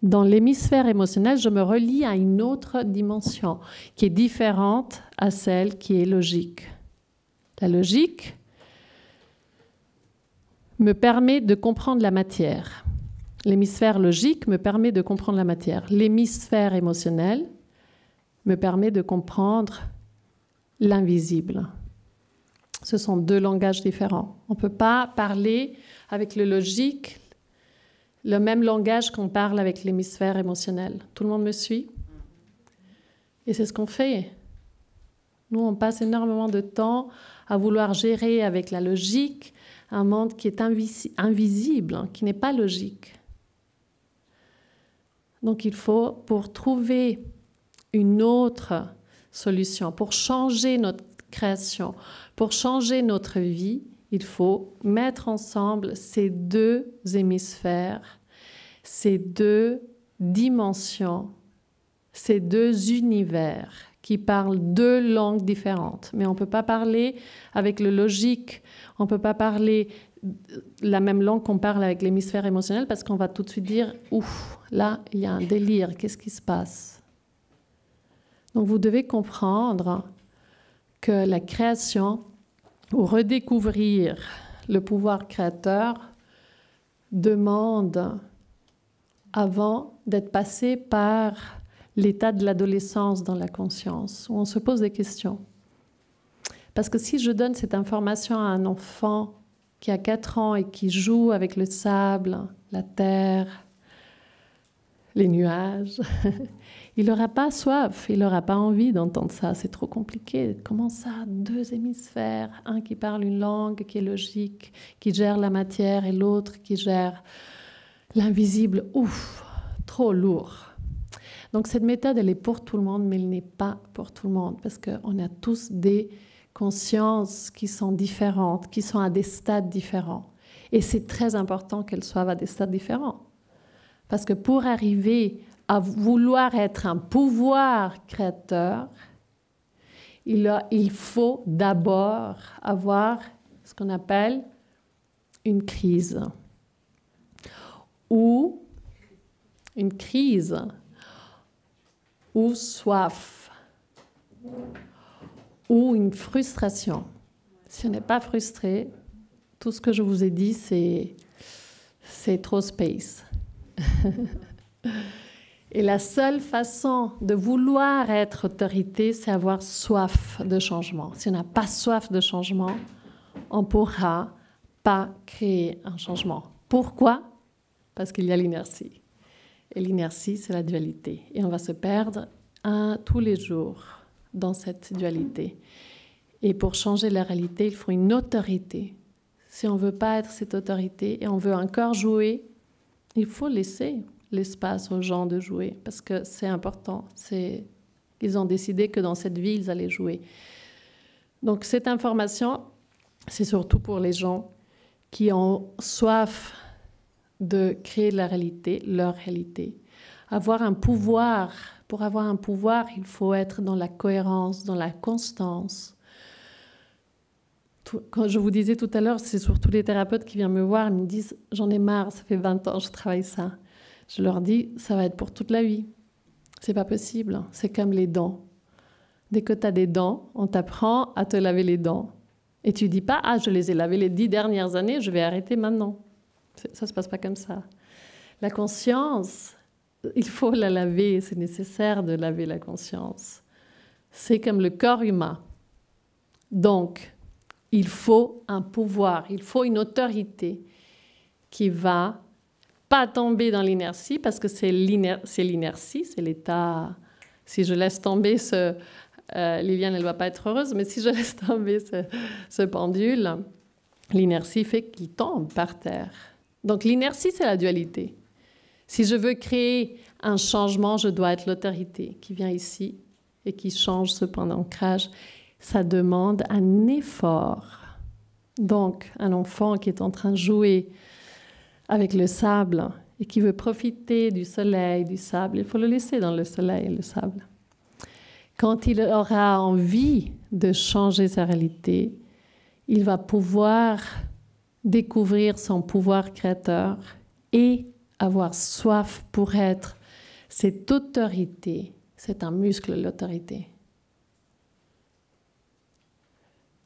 Dans l'hémisphère émotionnel, je me relie à une autre dimension qui est différente à celle qui est logique. La logique me permet de comprendre la matière. L'hémisphère logique me permet de comprendre la matière. L'hémisphère émotionnel me permet de comprendre l'invisible. Ce sont deux langages différents. On ne peut pas parler avec le logique le même langage qu'on parle avec l'hémisphère émotionnel. Tout le monde me suit ? Et c'est ce qu'on fait. Nous, on passe énormément de temps à vouloir gérer avec la logique un monde qui est invisible, qui n'est pas logique. Donc il faut, pour trouver une autre solution, pour changer notre création, pour changer notre vie, il faut mettre ensemble ces deux hémisphères, ces deux dimensions, ces deux univers qui parlent deux langues différentes. Mais on ne peut pas parler avec le logique, on ne peut pas parler la même langue qu'on parle avec l'hémisphère émotionnel parce qu'on va tout de suite dire « Ouf, là, il y a un délire, qu'est-ce qui se passe ?» Donc vous devez comprendre que la création ou redécouvrir le pouvoir créateur demande avant d'être passé par l'état de l'adolescence dans la conscience, où on se pose des questions. Parce que si je donne cette information à un enfant qui a 4 ans et qui joue avec le sable, la terre, les nuages, il n'aura pas soif, il n'aura pas envie d'entendre ça, c'est trop compliqué. Comment ça, 2 hémisphères, un qui parle une langue qui est logique, qui gère la matière et l'autre qui gère l'invisible, ouf, trop lourd. Donc cette méthode, elle est pour tout le monde, mais elle n'est pas pour tout le monde, parce qu'on a tous des consciences qui sont différentes, qui sont à des stades différents. Et c'est très important qu'elles soient à des stades différents. Parce que pour arriver à vouloir être un pouvoir créateur, il faut d'abord avoir ce qu'on appelle une crise. Ou une crise, ou soif, ou une frustration. Si on n'est pas frustré, tout ce que je vous ai dit, c'est trop space. Et la seule façon de vouloir être autorité, c'est avoir soif de changement. Si on n'a pas soif de changement, on ne pourra pas créer un changement. Pourquoi ? Parce qu'il y a l'inertie. Et l'inertie, c'est la dualité. Et on va se perdre tous les jours dans cette dualité. Et pour changer la réalité, il faut une autorité. Si on ne veut pas être cette autorité et on veut encore jouer, il faut laisser l'espace aux gens de jouer, parce que c'est important. Ils ont décidé que dans cette vie, ils allaient jouer. Donc cette information, c'est surtout pour les gens qui ont soif de créer la réalité, leur réalité. Avoir un pouvoir, pour avoir un pouvoir, il faut être dans la cohérence, dans la constance. Quand je vous disais tout à l'heure, c'est surtout les thérapeutes qui viennent me voir, ils me disent « j'en ai marre, ça fait 20 ans que je travaille ça ». Je leur dis « ça va être pour toute la vie ». C'est pas possible, c'est comme les dents. Dès que tu as des dents, on t'apprend à te laver les dents. Et tu dis pas « ah, je les ai lavées les 10 dernières années, je vais arrêter maintenant ». Ça ne se passe pas comme ça. La conscience, il faut la laver, c'est nécessaire de laver la conscience. C'est comme le corps humain. Donc, il faut un pouvoir, il faut une autorité qui va pas tomber dans l'inertie, parce que c'est l'inertie, c'est l'état. Si je laisse tomber Liliane, elle ne va pas être heureuse, mais si je laisse tomber ce pendule, l'inertie fait qu'il tombe par terre. Donc l'inertie, c'est la dualité. Si je veux créer un changement, je dois être l'autorité qui vient ici et qui change ce point d'ancrage. Ça demande un effort. Donc, un enfant qui est en train de jouer avec le sable et qui veut profiter du soleil, du sable, il faut le laisser dans le soleil et le sable. Quand il aura envie de changer sa réalité, il va pouvoir découvrir son pouvoir créateur et avoir soif pour être cette autorité. C'est un muscle, l'autorité,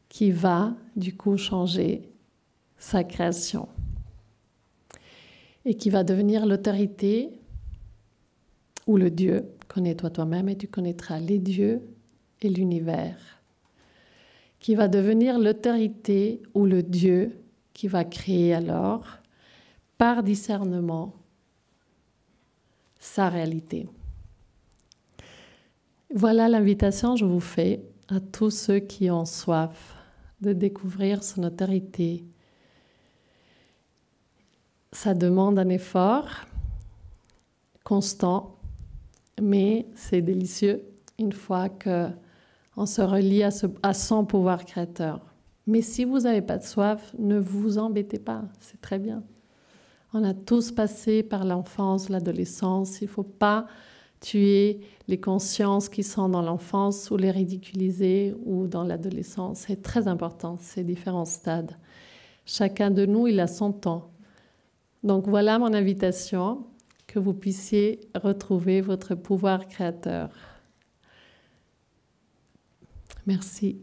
qui va du coup changer sa création et qui va devenir l'autorité ou le Dieu. Connais-toi toi-même et tu connaîtras les dieux et l'univers, qui va devenir l'autorité ou le Dieu qui va créer alors, par discernement, sa réalité. Voilà l'invitation que je vous fais à tous ceux qui ont soif de découvrir son autorité. Ça demande un effort constant, mais c'est délicieux une fois qu'on se relie à son pouvoir créateur. Mais si vous n'avez pas de soif, ne vous embêtez pas, c'est très bien. On a tous passé par l'enfance, l'adolescence. Il ne faut pas tuer les consciences qui sont dans l'enfance ou les ridiculiser ou dans l'adolescence. C'est très important, ces différents stades. Chacun de nous, il a son temps. Donc voilà mon invitation, que vous puissiez retrouver votre pouvoir créateur. Merci.